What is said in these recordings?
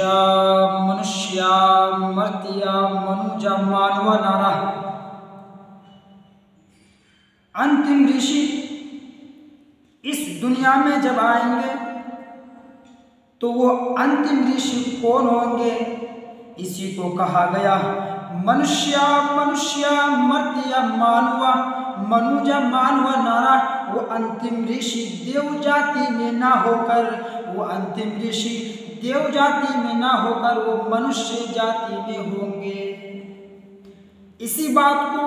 मनुष्या मनुष्या मर्त्या मनुजा मानवा नारा। अंतिम ऋषि इस दुनिया में जब आएंगे तो वो अंतिम ऋषि कौन होंगे, इसी को कहा गया मनुष्या मनुष्या मर्त्या मानवा मनुजा मानवा नारा। वो अंतिम ऋषि देव जाति में ना होकर, वो अंतिम ऋषि देव जाति में ना होकर वो मनुष्य जाति में होंगे। इसी बात को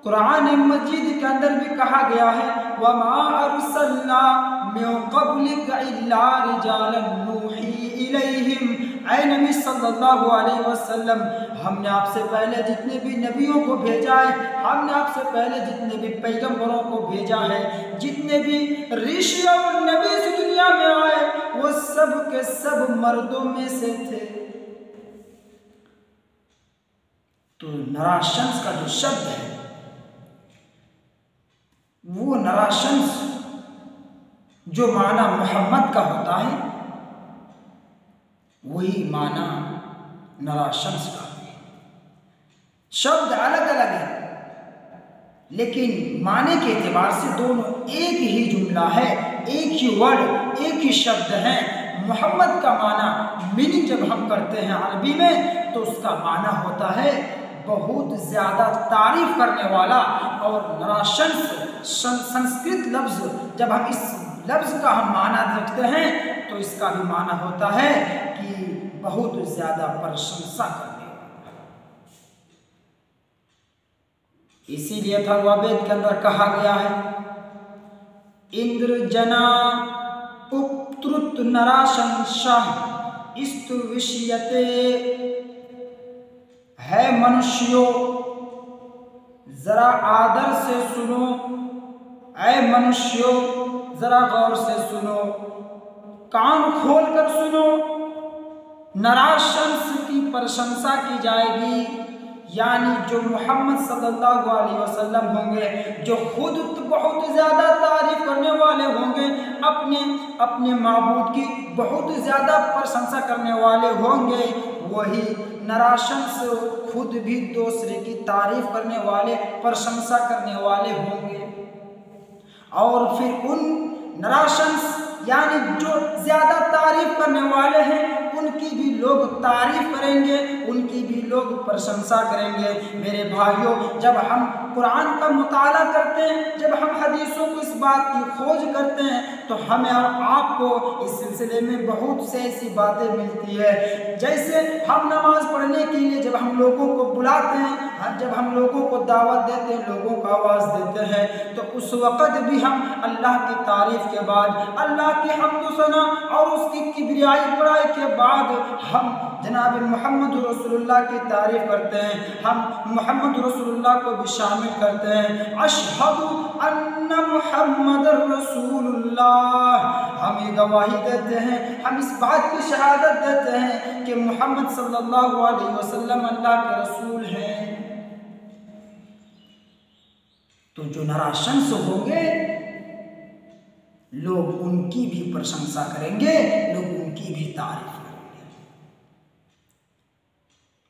कुरान मजीद के अंदर भी कहा गया है वमा अरसलना मिन क़ब्लिका इल्ला रिजालन नूही इलैहिम। ऐ नबी सल्लल्लाहु अलैहि वसल्लम, हमने आपसे पहले जितने भी नबियों को भेजा है, हमने आपसे पहले जितने भी पैगंबरों को भेजा है, जितने भी ऋषि और नबी इस दुनिया में आए वो सब के सब मर्दों में से थे। तो नराशंस का जो शब्द है वो नराशंस जो माना मोहम्मद का होता है वही माना नराशंस का। शब्द अलग अलग है लेकिन माने के एतबार से दोनों एक ही जुमला है, एक ही वर्ड, एक ही शब्द है। मोहम्मद का माना मीनिंग जब हम करते हैं अरबी में तो उसका माना होता है बहुत ज्यादा तारीफ करने वाला। और नराशंस संस्कृत लफ्ज जब हम इस लफ्ज का हम माना रखते हैं तो इसका भी माना होता है कि बहुत ज्यादा प्रशंसा करने वाला। इसीलिए अथर्ववेद के अंदर कहा गया है इंद्र जना उपत्रुत नराशंसा स्तु विषयते। है मनुष्यों जरा आदर से सुनो, ऐ मनुष्यों जरा गौर से सुनो, कान खोल कर सुनो। नराशंस की प्रशंसा की जाएगी, यानी जो मोहम्मद सल्लल्लाहु अलैहि वसल्लम होंगे, जो खुद बहुत ज़्यादा तारीफ करने वाले होंगे, अपने माबूद की बहुत ज़्यादा प्रशंसा करने वाले होंगे, वही नराशंस खुद भी दूसरे की तारीफ करने वाले, प्रशंसा करने वाले होंगे। और फिर उन नराशंस यानी जो ज़्यादा तारीफ करने वाले हैं उनकी भी लोग तारीफ करेंगे, उनकी भी लोग प्रशंसा करेंगे। मेरे भाइयों, जब हम कुरान का मुताला करते हैं, जब हम हदीसों को इस बात की खोज करते हैं तो हमें और आपको इस सिलसिले में बहुत से ऐसी बातें मिलती है। जैसे हम नमाज पढ़ने के लिए जब हम लोगों को बुलाते हैं, जब हम लोगों को दावत देते हैं, लोगों को आवाज़ देते हैं, तो उस वक़्त भी हम अल्लाह की तारीफ़ के बाद, अल्लाह की हम्द सना और उसकी किबरियाई बड़ाई के बाद हम जनाब मोहम्मद रसूलुल्लाह की तारीफ़ करते हैं, हम मोहम्मद रसूलुल्लाह को भी शामिल करते हैं। अशहदु अन्ना मुहम्मदर रसूलुल्लाह, हम ये गवाही देते हैं, हम इस बात की शहादत देते हैं कि मोहम्मद सल्लल्लाहु अलैहि वसल्लम अल्लाह के रसूल हैं। तो जो नराशंस होंगे लोग उनकी भी प्रशंसा करेंगे, लोग उनकी भी तारीफ करेंगे।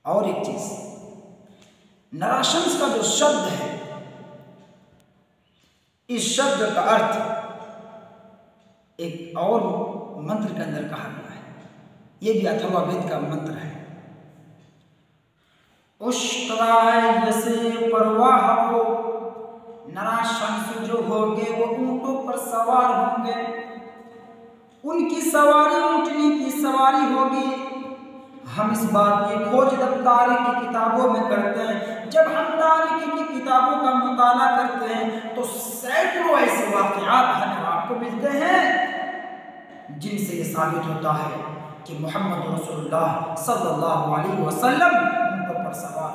और एक चीज, नराशंस का जो शब्द है, इस शब्द का अर्थ एक और मंत्र के अंदर कहा गया है, यह भी अथर्ववेद का मंत्र है। उष्ट्राय से परवाह हो, नराशंस जो होंगे वो ऊंटों पर सवार होंगे, उनकी सवारी ऊंटनी की सवारी होगी। हम इस बात की खोज जब तारीख की किताबों में करते हैं, जब हम तारीख की किताबों का मुताला करते हैं तो सैकड़ों ऐसे वाक़यात हमें आपको मिलते हैं जिनसे ये साबित होता है कि मोहम्मद रसूलुल्लाह सल्लल्लाहु अलैहि वसल्लम ऊंटों पर सवार